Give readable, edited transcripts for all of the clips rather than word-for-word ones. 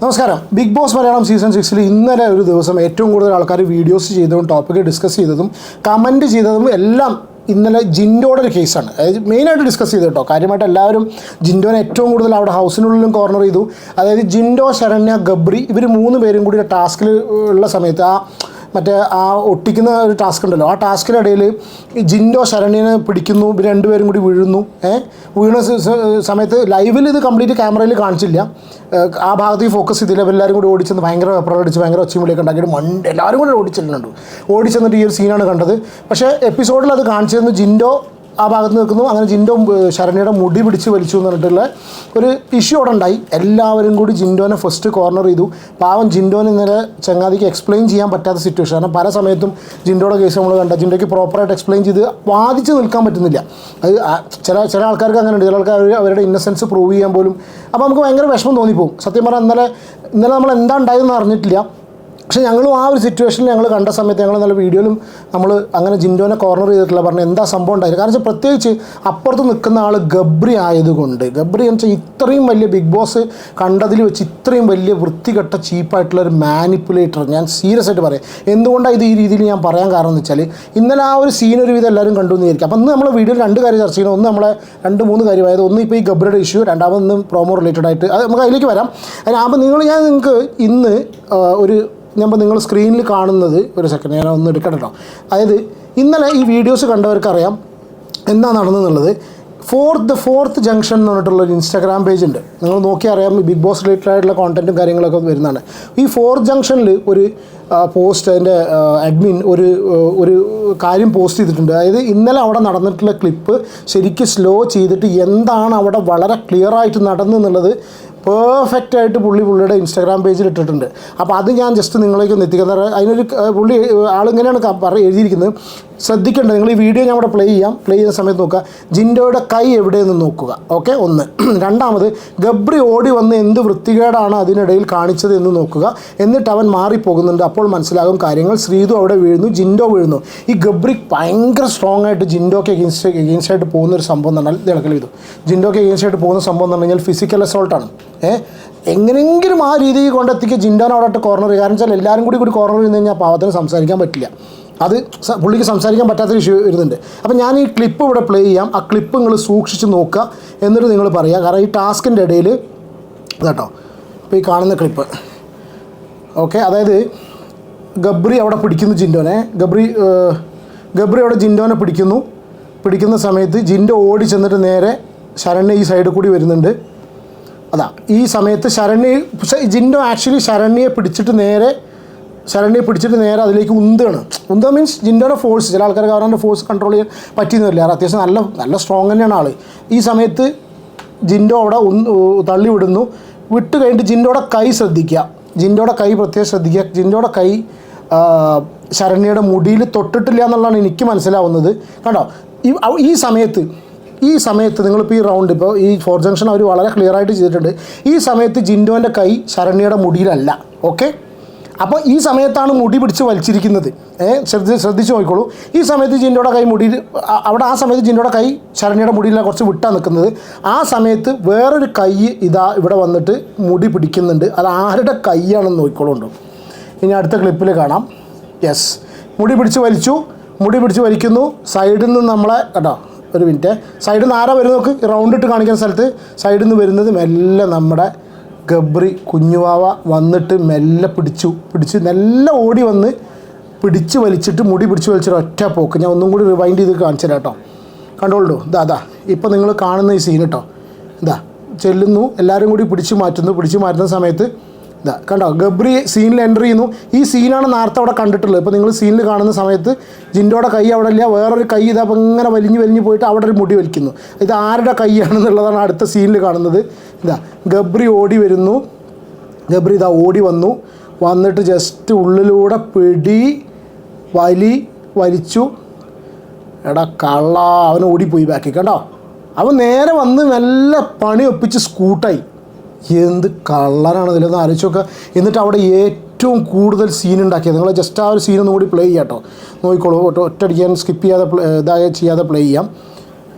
നമസ്കാരം. Big Boss Malayalam season 6 ഇന്നലെ ഒരു ദിവസം ഏറ്റവും കൂടുതൽ ആൾക്കാർ വീഡിയോസ് ചെയ്തതും ടോപ്പിക്ക് ഡിസ്കസ് ചെയ്തതും കമൻറ്റ് ചെയ്തതും എല്ലാം ഇന്നലെ ജിൻഡോയുടെ ഒരു കേസാണ്. അതായത് മെയിനായിട്ട് ഡിസ്കസ് ചെയ്തു കേട്ടോ. കാര്യമായിട്ട് എല്ലാവരും ജിൻഡോനെ ഏറ്റവും കൂടുതൽ അവിടെ ഹൗസിനുള്ളിലും കോർണർ ചെയ്തു. അതായത് ജിൻഡോ, ശരണ്യ, ഗബ്രി ഇവർ 3 പേരും കൂടി ടാസ്കിൽ ഉള്ള സമയത്ത് ആ ഒട്ടിക്കുന്ന ഒരു ടാസ്ക് ഉണ്ടല്ലോ, ആ ടാസ്കിനിടയിൽ ജിൻഡോ ശരണ്യനെ പിടിക്കുന്നു, ഇവർ 2 പേരും കൂടി വീഴുന്നു. വീണ സമയത്ത് ലൈവിൽ ഇത് കംപ്ലീറ്റ് ക്യാമറയിൽ കാണിച്ചില്ല, ആ ഭാഗത്തേക്ക് ഫോക്കസ് ചെയ്തില്ല. എല്ലാവരും കൂടി ഓടിച്ചെന്ന് ഭയങ്കര വെപ്രളടിച്ച് ഭയങ്കര ഒച്ചയും ഉണ്ടാക്കിയിട്ട് എല്ലാവരും കൂടി ഓടിച്ചെന്നിട്ട് ഈ ഒരു സീനാണ് കണ്ടത്. പക്ഷേ എപ്പിസോഡിൽ അത് കാണിച്ചിരുന്നു ജിൻഡോ ആ ഭാഗത്ത് നിൽക്കുന്നു. അങ്ങനെ ജിൻഡോ ശരണ്യയുടെ മുടി പിടിച്ച് വലിച്ചു എന്ന് പറഞ്ഞിട്ടുള്ള ഒരു ഇഷ്യൂ അവിടെ ഉണ്ടായി. എല്ലാവരും കൂടി ജിൻഡോനെ ഫസ്റ്റ് കോർണർ ചെയ്തു. പാവം ജിൻഡോനെ ഇന്നലെ ചങ്ങാതിക്ക് എക്സ്പ്ലെയിൻ ചെയ്യാൻ പറ്റാത്ത സിറ്റുവേഷൻ. കാരണം പല സമയത്തും ജിൻഡോയുടെ കേസ് നമ്മൾ കണ്ട ജിൻഡോയ്ക്ക് പ്രോപ്പറായിട്ട് എക്സ്പ്ലെയിൻ ചെയ്ത് വാദിച്ച് നിൽക്കാൻ പറ്റുന്നില്ല. അത് ചില ആൾക്കാർക്ക് അങ്ങനെ ഉണ്ട്. ചില ആൾക്കാർ അവരുടെ ഇന്നസെൻസ് പ്രൂവ് ചെയ്യാൻ പോലും അപ്പോൾ നമുക്ക് ഭയങ്കര വിഷമം തോന്നിപ്പോവും. സത്യം പറഞ്ഞാൽ ഇന്നലെ നമ്മൾ എന്താ ഉണ്ടായതെന്ന് അറിഞ്ഞിട്ടില്ല. പക്ഷേ ഞങ്ങളും ആ ഒരു സിറ്റുവേഷനിൽ ഞങ്ങൾ കണ്ട സമയത്ത് ഞങ്ങൾ നല്ല വീഡിയോയിലും നമ്മൾ അങ്ങനെ ജിൻഡോനെ കോർണർ ചെയ്തിട്ടില്ല, പറഞ്ഞ് എന്താ സംഭവം ഉണ്ടായിരുന്നു. കാരണം പ്രത്യേകിച്ച് അപ്പുറത്ത് നിൽക്കുന്ന ആൾ ഗബ്രി ആയതുകൊണ്ട്. ഗബ്രി എന്ന് വെച്ചാൽ ഇത്രയും വലിയ ബിഗ് ബോസ് കണ്ടതിൽ വെച്ച് ഇത്രയും വലിയ വൃത്തികെട്ട ചീപ്പായിട്ടുള്ളൊരു മാനിപ്പുലേറ്റർ. ഞാൻ സീരിയസ് ആയിട്ട് പറയാം. എന്തുകൊണ്ടാണ് ഇത് ഈ രീതിയിൽ ഞാൻ പറയാൻ കാരണം എന്ന് വെച്ചാൽ ഇന്നലെ ആ ഒരു സീൻ ഒരു വിധം എല്ലാവരും കണ്ടു എന്നിരിക്കും. അപ്പോൾ ഇന്ന് നമ്മളെ വീഡിയോയിൽ 2 കാര്യം ചർച്ച ചെയ്യുന്നത്. ഒന്ന് നമ്മളെ 2-3 കാര്യമായത്. ഒന്ന് ഇപ്പോൾ ഈ ഗബ്രിയുടെ ഇഷ്യൂ, രണ്ടാമതൊന്ന് പ്രോമോ റിലേറ്റഡ് ആയിട്ട്. അത് നമുക്ക് അതിലേക്ക് വരാം. അപ്പോൾ ഞാൻ നിങ്ങൾക്ക് ഇന്ന് നിങ്ങൾ സ്ക്രീനിൽ കാണുന്നത് ഒരു സെക്കൻഡ് ഞാൻ ഒന്ന് എടുക്കണം കേട്ടോ. അതായത് ഇന്നലെ ഈ വീഡിയോസ് കണ്ടവർക്കറിയാം എന്താ നടന്നെന്നുള്ളത്. ഫോർത്ത് ജംഗ്ഷൻ എന്ന് പറഞ്ഞിട്ടുള്ളൊരു ഇൻസ്റ്റാഗ്രാം പേജ് ഉണ്ട്. നിങ്ങൾ നോക്കി അറിയാം, ബിഗ് ബോസ് റിലേറ്റഡ് ആയിട്ടുള്ള കോണ്ടൻറ്റും കാര്യങ്ങളൊക്കെ വരുന്നതാണ്. ഈ 4th ജംഗ്ഷനിൽ ഒരു പോസ്റ്റ്, അതിൻ്റെ അഡ്മിൻ ഒരു കാര്യം പോസ്റ്റ് ചെയ്തിട്ടുണ്ട്. അതായത് ഇന്നലെ അവിടെ നടന്നിട്ടുള്ള ക്ലിപ്പ് ശരിക്കും സ്ലോ ചെയ്തിട്ട് എന്താണ് അവിടെ വളരെ ക്ലിയറായിട്ട് നടന്നെന്നുള്ളത് പെർഫെക്റ്റായിട്ട് പുള്ളിയുടെ ഇൻസ്റ്റാഗ്രാം പേജിൽ ഇട്ടിട്ടുണ്ട്. അപ്പോൾ അത് ഞാൻ ജസ്റ്റ് നിങ്ങളേക്ക് ഒന്ന് എത്തിക്കുന്നത്. അതിനൊരു ആളിങ്ങനെയാണ് എഴുതിയിരിക്കുന്നത്. ശ്രദ്ധിക്കേണ്ടത്, നിങ്ങൾ ഈ വീഡിയോ ഞാൻ അവിടെ പ്ലേ ചെയ്യുന്ന സമയത്ത് നോക്കുക, ജിൻഡോയുടെ കൈ എവിടെയെന്ന് നോക്കുക. ഓക്കെ, ഒന്ന്. രണ്ടാമത്, ഗബ്രി ഓടി വന്ന് എന്ത് വൃത്തികേടാണ് അതിനിടയിൽ കാണിച്ചത് എന്ന് നോക്കുക. എന്നിട്ട് അവൻ മാറിപ്പോകുന്നുണ്ട്, അപ്പോൾ മനസ്സിലാകും കാര്യങ്ങൾ. ശ്രീതു അവിടെ വീഴുന്നു, ജിൻഡോ വീഴുന്നു. ഈ ഗബ്രി ഭയങ്കര സ്ട്രോങ് ആയിട്ട് ജിൻഡോക്ക് എഗെയിൻസ്റ്റ് ആയിട്ട് പോകുന്നൊരു സംഭവം എന്ന് പറഞ്ഞാൽ ഇളക്കൽ ജിൻഡോക്ക് എഗെയിൻസ്റ്റ് ആയിട്ട് പോകുന്ന സംഭവം എന്ന് പറഞ്ഞാൽ ഫിസിക്കൽ അസോൾട്ടാണ്. എങ്ങനെയെങ്കിലും ആ രീതിയിൽ കൊണ്ടെത്തിക്കുക ജിൻഡോനെ അവിടെ കോർണർ ചെയ്യുക. കാരണം വെച്ചാൽ എല്ലാവരും കൂടി കോർണർ ചെയ്ത് കഴിഞ്ഞാൽ പാവത്തിന് സംസാരിക്കാൻ പറ്റില്ല. അത് പുള്ളിക്ക് സംസാരിക്കാൻ പറ്റാത്തൊരു ഇഷ്യൂ വരുന്നുണ്ട്. അപ്പോൾ ഞാൻ ഈ ക്ലിപ്പ് ഇവിടെ പ്ലേ ചെയ്യാം. ആ ക്ലിപ്പ് നിങ്ങൾ സൂക്ഷിച്ച് നോക്കുക, എന്നിട്ട് നിങ്ങൾ പറയുക. കാരണം ഈ ടാസ്കിൻ്റെ ഇടയിൽ കേട്ടോ, ഇപ്പോൾ ഈ കാണുന്ന ക്ലിപ്പ് ഓക്കെ. അതായത് ഗബ്രി അവിടെ പിടിക്കുന്നു ജിൻഡോനെ. ഗബ്രി അവിടെ ജിൻഡോനെ പിടിക്കുന്ന സമയത്ത് ജിൻഡോ ഓടി ചെന്നിട്ട് നേരെ ശരണ്യ ഈ സൈഡിൽ കൂടി വരുന്നുണ്ട്. ഈ സമയത്ത് ജിൻഡോ ആക്ച്വലി ശരണ്യയെ പിടിച്ചിട്ട് നേരെ അതിലേക്ക് ഉന്തുക മീൻസ് ജിൻഡോയുടെ ഫോഴ്സ്. ചില ആൾക്കാർക്ക് അവരുടെ ഫോഴ്സ് കൺട്രോൾ ചെയ്യാൻ പറ്റിയെന്ന് വരില്ല. അത്യാവശ്യം നല്ല സ്ട്രോങ് തന്നെയാണ് ആൾ. ഈ സമയത്ത് ജിൻഡോ അവിടെ തള്ളി വിടുന്നു. വിട്ട് കഴിഞ്ഞിട്ട് ജിൻഡോയുടെ കൈ ശ്രദ്ധിക്കുക. പ്രത്യേകം ശ്രദ്ധിക്കുക. ജിൻഡോയുടെ കൈ ശരണ്യയുടെ മുടിയിൽ തൊട്ടിട്ടില്ല എന്നുള്ളതാണ് എനിക്ക് മനസ്സിലാവുന്നത്. കണ്ടോ, ഈ സമയത്ത് നിങ്ങളിപ്പോൾ ഈ റൗണ്ട്, ഇപ്പോൾ ഈ 4th ജംഗ്ഷൻ അവർ വളരെ ക്ലിയറായിട്ട് ചെയ്തിട്ടുണ്ട്. ഈ സമയത്ത് ജിൻഡോൻ്റെ കൈ ശരണ്യയുടെ മുടിയിലല്ല. ഓക്കെ, അപ്പോൾ ഈ സമയത്താണ് മുടി പിടിച്ച് വലിച്ചിരിക്കുന്നത്. ശ്രദ്ധിച്ച് നോക്കിക്കോളൂ. ഈ സമയത്ത് ജിൻഡോയുടെ കൈ മുടിയിൽ ആ സമയത്ത് ജിൻഡോയുടെ കൈ ശരണ്യയുടെ മുടിയിലാണ് കുറച്ച് വിട്ടാണ് നിൽക്കുന്നത്. ആ സമയത്ത് വേറൊരു കൈ ഇവിടെ വന്നിട്ട് മുടി പിടിക്കുന്നുണ്ട്. അത് ആരുടെ കൈയാണെന്ന് നോക്കിക്കോളുണ്ടോ. ഇനി അടുത്ത ക്ലിപ്പിൽ കാണാം. യെസ്, മുടി പിടിച്ച് വലിക്കുന്നു. സൈഡിൽ നിന്ന് നമ്മളെ കേട്ടോ, ഒരു മിനിറ്റ്, സൈഡിൽ നിന്ന് ആരാ വരുന്നത് നോക്ക്. റൗണ്ട് ഇട്ട് കാണിക്കുന്ന സ്ഥലത്ത് സൈഡിൽ നിന്ന് വരുന്നത് മെല്ലെ നമ്മുടെ ഗബ്രി കുഞ്ഞുവാവ വന്നിട്ട് മെല്ലെ പിടിച്ച് നല്ല ഓടി വന്ന് വലിച്ചിട്ട് മുടി പിടിച്ചിട്ട് ഒറ്റ പോക്ക്. ഞാൻ ഒന്നും കൂടി റിവൈൻഡ് ചെയ്ത് കാണിച്ചു തരാം കേട്ടോ. കണ്ടോളൂ, ഇപ്പോൾ നിങ്ങൾ കാണുന്ന ഈ സീൻ കേട്ടോ. ചെല്ലുന്നു, എല്ലാവരും കൂടി പിടിച്ച് മാറ്റുന്ന സമയത്ത് കണ്ടോ, ഗബ്രി സീനിൽ എൻ്റർ ചെയ്യുന്നു. ഈ സീനാണ് നേരത്തെ അവിടെ കണ്ടിട്ടുള്ളത്. ഇപ്പോൾ നിങ്ങൾ സീനിൽ കാണുന്ന സമയത്ത് ജിൻഡോയുടെ കൈ അവിടെ ഇല്ല, വേറൊരു കൈ അപ്പോൾ ഇങ്ങനെ വലിഞ്ഞ് പോയിട്ട് അവിടെ ഒരു മുടി വലിക്കുന്നു. ഇത് ആരുടെ കൈയാണെന്നുള്ളതാണ് അടുത്ത സീനിൽ കാണുന്നത്. ഗബ്രി ഓടി വരുന്നു. ഓടി വന്നിട്ട് ജസ്റ്റ് ഉള്ളിലൂടെ വലിച്ചു. എടാ കള്ള, അവൻ ഓടിപ്പോയി ബാക്കി. കണ്ടോ, അവൻ നേരെ വന്ന് നല്ല പണി ഒപ്പിച്ച് സ്കൂട്ടായി. എന്ത് കള്ളനാണ് ഇതിലൊന്ന് ആലോചിച്ചൊക്കെ. എന്നിട്ട് അവിടെ ഏറ്റവും കൂടുതൽ സീൻ ഉണ്ടാക്കിയത്. നിങ്ങൾ ജസ്റ്റ് ആ ഒരു സീനൊന്നും കൂടി പ്ലേ ചെയ്യാം കേട്ടോ. നോക്കിക്കോളൂ, ഒറ്റയടിക്കാൻ സ്കിപ്പ് ചെയ്യാതെ പ്ലേ ചെയ്യാം.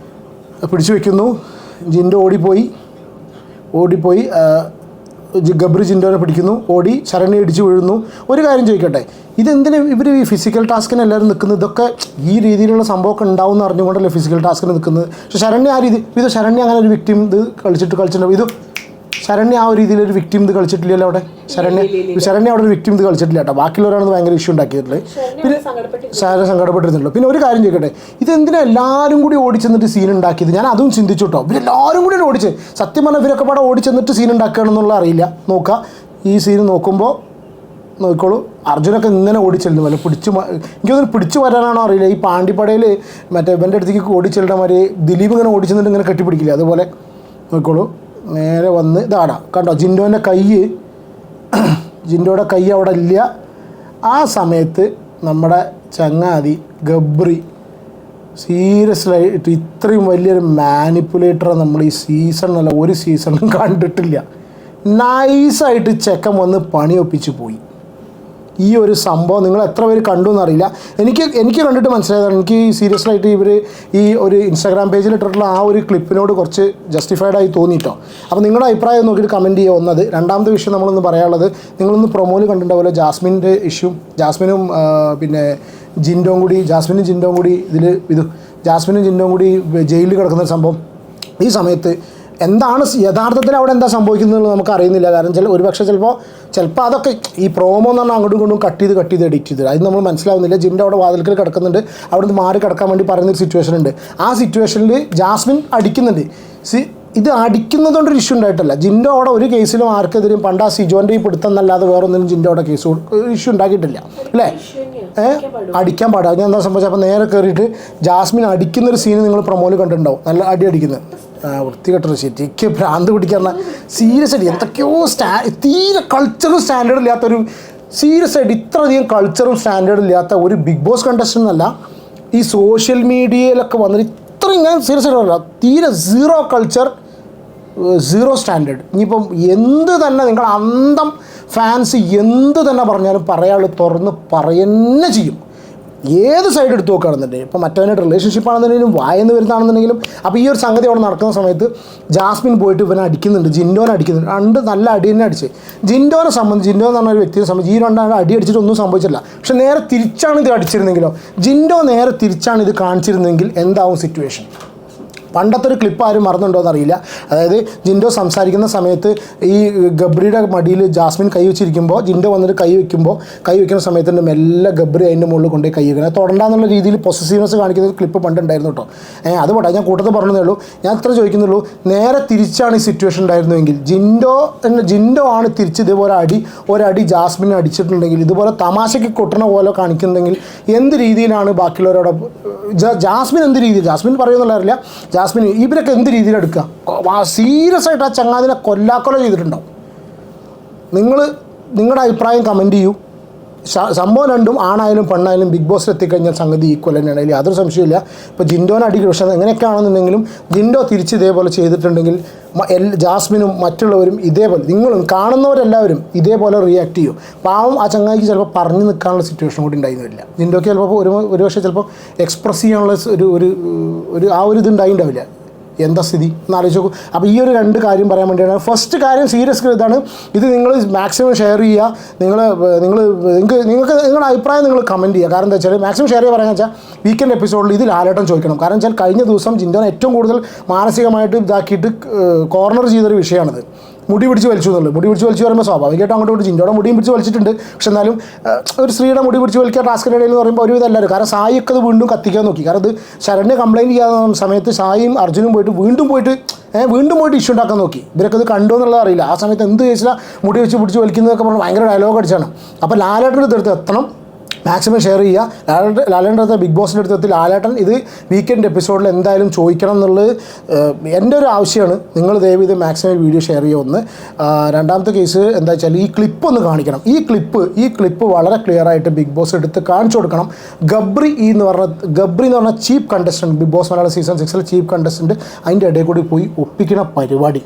പിടിച്ചു വയ്ക്കുന്നു. ജിൻഡോ ഓടിപ്പോയി ഗബ്രി ജിൻഡോനെ പിടിക്കുന്നു, ഓടി ശരണ്യ ഇടിച്ച് വീഴുന്നു. ഒരു കാര്യം ചോദിക്കട്ടെ, ഇതെന്തിനാ ഇവർ ഈ ഫിസിക്കൽ ടാസ്കിന് എല്ലാവരും നിൽക്കുന്നത്? ഇതൊക്കെ ഈ രീതിയിലുള്ള സംഭവമൊക്കെ ഉണ്ടാവും എന്ന് അറിഞ്ഞുകൊണ്ടല്ലേ ഫിസിക്കൽ ടാസ്കിന് നിൽക്കുന്നത്. പക്ഷേ ശരണ്യ ആ രീതി ഇത് ശരണ്യ അങ്ങനെ ഒരു വിക്ടിം ഇത് കളിച്ചിട്ടുണ്ടോ? ഇത് ശരണ്യ ആ ഒരു രീതിയിലൊരു വിക്ടിം ഇത് കളിച്ചിട്ടില്ലല്ലോ അവിടെ. ശരണ്യ അവിടെ ഒരു വിക്ടിം ഇത് കളിച്ചിട്ടില്ല കേട്ടോ. ബാക്കിയുള്ളവരാണ് ഭയങ്കര ഇഷ്യൂ ഉണ്ടാക്കിയിട്ടുള്ളത്. പിന്നെ സങ്കടപ്പെട്ടിരുന്നുള്ളൂ. പിന്നെ ഒരു കാര്യം ചോദിക്കട്ടെ, ഇതെന്തിനാ എല്ലാവരും കൂടി ഓടിച്ചെന്നിട്ട് സീൻ ഉണ്ടാക്കിയത്? ഞാൻ അതും ചിന്തിച്ചു കേട്ടോ. ഇവരെല്ലാവരും കൂടി ഓടിച്ച്, സത്യം പറഞ്ഞാൽ ഇവരൊക്കെ പാടെ ഓടിച്ചെന്നിട്ട് സീൻ ഉണ്ടാക്കുകയാണെന്നുള്ള അറിയില്ല. നോക്കുക, ഈ സീൻ നോക്കുമ്പോൾ നോക്കിക്കോളൂ, അർജുനൊക്കെ ഇങ്ങനെ ഓടിച്ചെല്ലുന്നു. വല്ല എനിക്കൊന്നും പിടിച്ചു വരാനാണോ അറിയില്ല. ഈ പാണ്ടിപ്പടയിൽ മറ്റേ ഇവൻ്റെ അടുത്തേക്ക് ഓടിച്ചെല്ലുന്ന മാതിരി ദിലീപ് ഇങ്ങനെ ഓടിച്ചെന്നിട്ട് ഇങ്ങനെ കെട്ടിപ്പിടിക്കില്ല, അതുപോലെ നോക്കിക്കോളൂ. നേരെ വന്ന് ഇതാടാ കണ്ടോ, ജിൻഡോയുടെ കൈ അവിടെ ഇല്ല. ആ സമയത്ത് നമ്മുടെ ചങ്ങാതി ഗബ്രി സീരിയസ്ലായിട്ട് ഇത്രയും വലിയൊരു മാനിപ്പുലേറ്ററെ നമ്മൾ ഈ സീസണിലല്ല ഒരു സീസണും കണ്ടിട്ടില്ല. നൈസായിട്ട് ചെക്കൻ വന്ന് പണിയൊപ്പിച്ച് പോയി. ഈ ഒരു സംഭവം നിങ്ങൾ എത്ര പേര് കണ്ടു എന്നറിയില്ല. എനിക്ക് കണ്ടിട്ട് മനസ്സിലായതാണ്. എനിക്ക് സീരിയസ്ലായിട്ട് ഇവർ ഈ ഒരു ഇൻസ്റ്റാഗ്രാം പേജിൽ ഇട്ടിട്ടുള്ള ആ ഒരു ക്ലിപ്പിനോട് കുറച്ച് ജസ്റ്റിഫൈഡായി തോന്നിയിട്ടോ. അപ്പോൾ നിങ്ങളുടെ അഭിപ്രായം നോക്കിയിട്ട് കമൻറ്റ് ചെയ്യുക. ഒന്നത്. രണ്ടാമത്തെ വിഷയം നമ്മളൊന്ന് പറയാനുള്ളത്, നിങ്ങളൊന്ന് പ്രൊമോയിൽ കണ്ടിട്ടുണ്ടാവില്ല ജാസ്മിൻ്റെ ഇഷ്യൂ. ജാസ്മിനും ജിൻഡോയും കൂടി ജയിലിൽ കിടക്കുന്ന ഒരു സംഭവം. ഈ സമയത്ത് എന്താണ് യഥാർത്ഥത്തിൽ അവിടെ എന്താ സംഭവിക്കുന്നത് നമുക്ക് അറിയുന്നില്ല. കാരണം ചിലപ്പോൾ അതൊക്കെ ഈ പ്രോമോ എന്ന് പറഞ്ഞാൽ അങ്ങോട്ടും ഇങ്ങോട്ടും കട്ട് ചെയ്ത് എഡിറ്റ് ചെയ്ത് അത് നമ്മൾ മനസ്സിലാവുന്നില്ല. ജിൻഡോ അവിടെ വാതിൽക്കൽ കിടക്കുന്നുണ്ട്, അവിടെ നിന്ന് മാറി കിടക്കാൻ വേണ്ടി പറയുന്നൊരു സിറ്റുവേഷൻ ഉണ്ട്. ആ സിറ്റുവേഷനിൽ ജാസ്മിൻ അടിക്കുന്നുണ്ട്. ഇത് അടിക്കുന്നതുകൊണ്ടൊരു ഇഷ്യൂ ഉണ്ടായിട്ടല്ല. ജിൻഡോ അവിടെ ഒരു കേസിലും ആർക്കെതിരെയും പണ്ട് ആ സിജോൻ്റെ ഈ പിടുത്തം എന്നല്ലാതെ വേറൊന്നിനും ജിൻഡോ അവിടെ കേസ് ഇഷ്യൂ ഉണ്ടാക്കിയിട്ടില്ല അല്ലേ? അടിക്കാൻ പാടില്ല. ഞാൻ എന്താ സംഭവിച്ചത്, അപ്പോൾ നേരെ കയറിയിട്ട് ജാസ്മിൻ അടിക്കുന്നൊരു സീന് നിങ്ങൾ പ്രൊമോയിൽ കണ്ടിട്ടുണ്ടാവും. നല്ല അടിക്കുന്നത് വൃത്തികെട്ടൊരു ശരിക്ക് ഭ്രാന്ത് പിടിക്കാറുള്ള സീരിയസ് ആയിട്ട് എന്തൊക്കെയോ തീരെ കൾച്ചറും സ്റ്റാൻഡേർഡ് ഇല്ലാത്തൊരു സീരിയസ് ആയിട്ട് ഇത്രയധികം കൾച്ചറും സ്റ്റാൻഡേർഡ് ഇല്ലാത്ത ഒരു ബിഗ് ബോസ് കണ്ടസ്റ്റൻ്റ് അല്ല ഈ സോഷ്യൽ മീഡിയയിലൊക്കെ വന്നിട്ട് ഇത്രയും ഞാൻ സീരിയസ് ആയിട്ട് പറയില്ല. തീരെ സീറോ കൾച്ചർ, സീറോ സ്റ്റാൻഡേർഡ്. ഇനിയിപ്പം എന്ത് തന്നെ നിങ്ങൾ അന്തം ഫാൻസ് എന്ത് തന്നെ പറഞ്ഞാലും പറയാനുള്ളത് തുറന്ന് പറയുന്നേ ചെയ്യും. ഏത് സൈഡ് എടുത്ത് നോക്കുകയാണെന്നുണ്ടെങ്കിൽ ഇപ്പോൾ മറ്റവനായിട്ട് റിലേഷൻഷിപ്പ് ആണെന്നുണ്ടെങ്കിലും വായന്ന് വരുന്നതാണെന്നുണ്ടെങ്കിലും. അപ്പോൾ ഈ ഒരു സംഗതി അവിടെ നടക്കുന്ന സമയത്ത് ജാസ്മിൻ പോയിട്ട് ഇവനെ അടിക്കുന്നുണ്ട്, ജിൻഡോനെ അടിക്കുന്നുണ്ട്. രണ്ട് നല്ല അടി തന്നെ അടിച്ച്. ജിൻഡോ എന്ന് പറഞ്ഞ ഒരു വ്യക്തിയെ സംബന്ധിച്ച് ഈ രണ്ടാണ് അടി അടിച്ചിട്ട് ഒന്നും സംഭവിച്ചില്ല. പക്ഷെ നേരെ തിരിച്ചാണ് ഇത് അടിച്ചിരുന്നെങ്കിലോ, ജിൻഡോ നേരെ തിരിച്ചാണ് ഇത് കാണിച്ചിരുന്നെങ്കിൽ എന്താവും സിറ്റുവേഷൻ? പണ്ടത്തെ ഒരു ക്ലിപ്പ് ആരും മറന്നുണ്ടോ എന്നറിയില്ല. അതായത് ജിൻഡോ സംസാരിക്കുന്ന സമയത്ത് ഈ ഗബ്രിയുടെ മടിയിൽ ജാസ്മിൻ കൈ വെച്ചിരിക്കുമ്പോൾ ജിൻഡോ വന്നിട്ട് കൈ വയ്ക്കുന്ന സമയത്ത് മെല്ലെ ഗബ്രി അതിൻ്റെ മുകളിൽ കൊണ്ടുപോയി കൈ വയ്ക്കണം. തൊടണ്ടെന്നുള്ള രീതിയിൽ പൊസസീവ്നെസ് കാണിക്കുന്ന ഒരു ക്ലിപ്പ് പണ്ടുണ്ടായിരുന്നു കേട്ടോ. അത് പോട്ടെ, ഞാൻ കൂട്ടത്തിൽ പറഞ്ഞതേ ഉള്ളൂ. ഞാൻ ഇത്ര ചോദിക്കുന്നുള്ളൂ, നേരെ തിരിച്ചാണ് ഈ സിറ്റുവേഷൻ ഉണ്ടായിരുന്നുവെങ്കിൽ ജിൻഡോ ആണ് തിരിച്ച് ഇതേപോലെ ഒരടി ജാസ്മിനെ അടിച്ചിട്ടുണ്ടെങ്കിൽ, ഇതുപോലെ തമാശയ്ക്ക് കൊട്ടണ പോലെ കാണിക്കുന്നുണ്ടെങ്കിൽ എന്ത് രീതിയിലാണ് ബാക്കിയുള്ളവരോട് ജാസ്മിൻ എന്ത് രീതിയിൽ ജാസ്മിൻ പറയുമെന്നുള്ളതറിയില്ല. ജാസ്മിൻ ഇവരൊക്കെ എന്ത് രീതിയിൽ എടുക്കുക? സീരിയസ് ആയിട്ട് ആ ചങ്ങാതിനെ കൊല്ലാക്കൊല ചെയ്തിട്ടുണ്ടാവും. നിങ്ങളുടെ അഭിപ്രായം കമൻറ്റ് ചെയ്യൂ. സംഭവം രണ്ടും ആണായാലും പെണ്ണായാലും ബിഗ് ബോസിൽ എത്തിക്കഴിഞ്ഞാൽ സംഗതി ഈക്വൽ തന്നെയാണ്. അതിൽ യാതൊരു സംശയമില്ല. ഇപ്പോൾ ജിൻഡോനെ അടിക്കും. പക്ഷേ എങ്ങനെയൊക്കെ ആണെന്നുണ്ടെങ്കിലും ജിൻഡോ തിരിച്ച് ഇതേപോലെ ചെയ്തിട്ടുണ്ടെങ്കിൽ ജാസ്മിനും മറ്റുള്ളവരും ഇതേപോലെ, നിങ്ങളും കാണുന്നവരെല്ലാവരും ഇതേപോലെ റിയാക്ട് ചെയ്യും. പാവം ആ ചങ്ങായിക്ക് ചിലപ്പോൾ പറഞ്ഞു നിൽക്കാനുള്ള സിറ്റുവേഷൻ കൂടി ഉണ്ടായിരുന്നില്ല. ജിൻഡോക്ക് ചിലപ്പോൾ ഒരു പക്ഷേ ചിലപ്പോൾ എക്സ്പ്രസ് ചെയ്യാനുള്ള ആ ഒരു ഇത് ഉണ്ടായിട്ടുണ്ടാവില്ല. എന്താ സ്ഥിതി എന്ന് ആലോചിച്ച് നോക്കും. അപ്പോൾ ഈ ഒരു രണ്ട് കാര്യം പറയാൻ വേണ്ടിയാണ്. ഫസ്റ്റ് കാര്യം സീരിയസ് ഇതാണ്. ഇത് നിങ്ങൾ മാക്സിമം ഷെയർ ചെയ്യുക. നിങ്ങൾക്ക് നിങ്ങളുടെ അഭിപ്രായം നിങ്ങൾ കമൻറ്റ് ചെയ്യുക. കാരണം എന്താ വെച്ചാൽ മാക്സിമം ഷെയർ ചെയ്യുക പറയാന്ന് വെച്ചാൽ വീക്കെൻഡ് എപ്പിസോഡിൽ ഇത് ലാലേട്ടൻ ചോദിക്കണം. കാരണം വെച്ചാൽ കഴിഞ്ഞ ദിവസം ജിൻഡോനെ ഏറ്റവും കൂടുതൽ മാനസികമായിട്ട് ഇതാക്കിയിട്ട് കോർണർ ചെയ്തൊരു വിഷയമാണിത്. മുടി പിടിച്ച് വലിച്ചു എന്നുള്ളത്. മുടി പിടിച്ച് വലിച്ചു പറയുമ്പോൾ സ്വാഭാവികമായിട്ട് അങ്ങോട്ട് ജിൻഡോയുടെ മുടിയും പിടിച്ച് വലിച്ചിട്ടുണ്ട്. പക്ഷെ എന്നാലും ഒരു സ്ത്രീയുടെ മുടി പിടിച്ച് വലിക്കുക ടാസ്കിൻ്റെ ഇടയിൽ എന്ന് പറയുമ്പോൾ ഒരുവിധം എല്ലാവരും. കാരണം സായിയൊക്കെ അത് വീണ്ടും കത്തിക്കാൻ നോക്കി. കാരണം ഇത് ശരണ്യ കംപ്ലയിൻറ്റ് ചെയ്യാത്ത സമയത്ത് സായിയും അർജുനും വീണ്ടും പോയിട്ട് ഇഷ്യൂ ഉണ്ടാക്കാൻ നോക്കി. ഇവരൊക്കെ ഇത് കണ്ടു എന്നുള്ളത് അറിയില്ല. ആ സമയത്ത് എന്ത് ചോദിച്ചാൽ മുടി വെച്ച് പിടിച്ച് വലിക്കുന്നതൊക്കെ പറഞ്ഞാൽ ഭയങ്കര ഡയലോഗ് അടിച്ചാണ്. അപ്പോൾ ലാലേട്ടൻ്റെ അടുത്ത് എത്തണം. മാക്സിമം ഷെയർ ചെയ്യുക. ലാലേട്ടൻ്റെ അടുത്ത് ബിഗ് ബോസിൻ്റെ അടുത്ത് ലാലേട്ടൻ ഇത് വീക്കെൻഡ് എപ്പിസോഡിൽ എന്തായാലും ചോദിക്കണം എന്നുള്ളത് എൻ്റെ ഒരു ആവശ്യമാണ്. നിങ്ങൾ ദയവ് ഇത് മാക്സിമം വീഡിയോ ഷെയർ ചെയ്യുക. ഒന്ന്. രണ്ടാമത്തെ കേസ് എന്താ വെച്ചാൽ ഈ ക്ലിപ്പ് ഒന്ന് കാണിക്കണം. ഈ ക്ലിപ്പ് വളരെ ക്ലിയർ ആയിട്ട് ബിഗ് ബോസ് എടുത്ത് കാണിച്ചു കൊടുക്കണം. ഗബ്രി എന്ന് പറഞ്ഞ chief contestant, Bigg Boss Malayalam season 6 chief contestant അതിൻ്റെ ഇടയിൽ കൂടി പോയി ഒപ്പിക്കുന്ന പരിപാടി